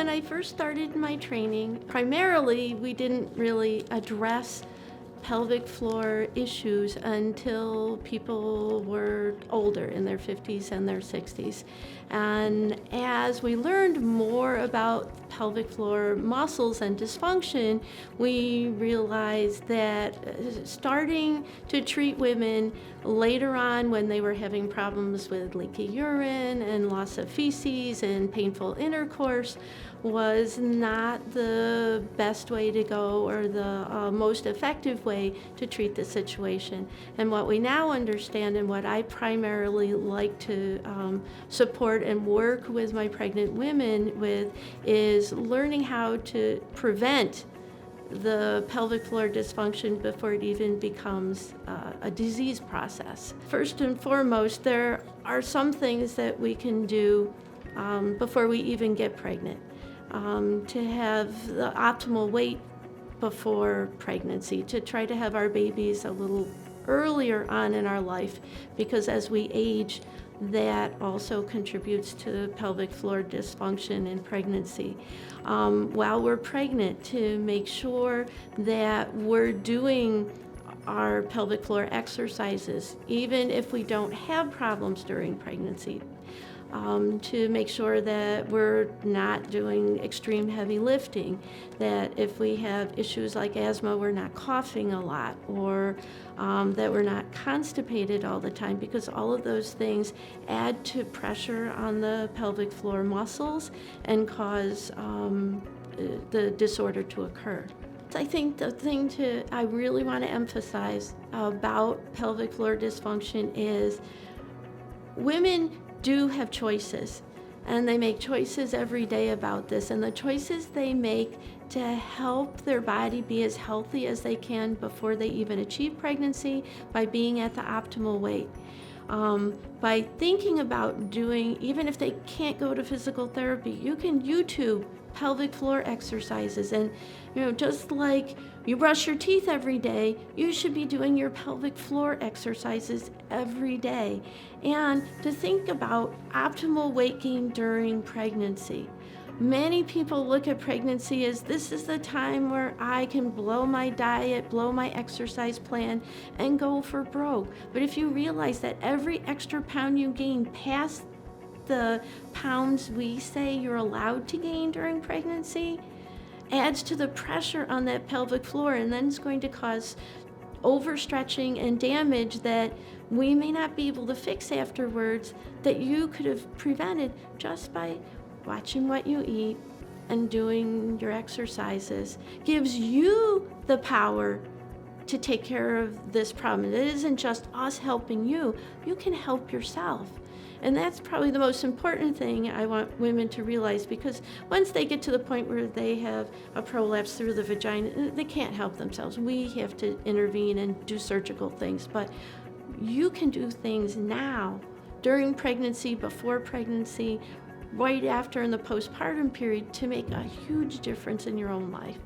when I first started my training, primarily we didn't really address pelvic floor issues until people were older, in their 50s and their 60s. And as we learned more about pelvic floor muscles and dysfunction, we realized that starting to treat women later on when they were having problems with leaky urine and loss of feces and painful intercourse was not the best way to go or the most effective way to treat the situation. And what we now understand, and what I primarily like to support and work with my pregnant women with, is learning how to prevent the pelvic floor dysfunction before it even becomes a disease process. First and foremost, there are some things that we can do before we even get pregnant. To have the optimal weight before pregnancy, to try to have our babies a little earlier on in our life, because as we age, that also contributes to pelvic floor dysfunction in pregnancy. While we're pregnant, to make sure that we're doing our pelvic floor exercises, even if we don't have problems during pregnancy. To make sure that we're not doing extreme heavy lifting, that if we have issues like asthma, we're not coughing a lot, or that we're not constipated all the time, because all of those things add to pressure on the pelvic floor muscles and cause the disorder to occur. I think the thing I really want to emphasize about pelvic floor dysfunction is women do have choices, and they make choices every day about this, and the choices they make to help their body be as healthy as they can before they even achieve pregnancy by being at the optimal weight. By thinking about doing, even if they can't go to physical therapy, you can YouTube pelvic floor exercises, and just like you brush your teeth every day, you should be doing your pelvic floor exercises every day. And to think about optimal weight gain during pregnancy. Many people look at pregnancy as this is the time where I can blow my diet, blow my exercise plan, and go for broke. But if you realize that every extra pound you gain past the pounds we say you're allowed to gain during pregnancy adds to the pressure on that pelvic floor, and then it's going to cause overstretching and damage that we may not be able to fix afterwards, that you could have prevented just by watching what you eat and doing your exercises. Gives you the power to take care of this problem. It isn't just us helping you, you can help yourself. And that's probably the most important thing I want women to realize, because once they get to the point where they have a prolapse through the vagina, they can't help themselves. We have to intervene and do surgical things, but you can do things now, during pregnancy, before pregnancy, right after, in the postpartum period, to make a huge difference in your own life.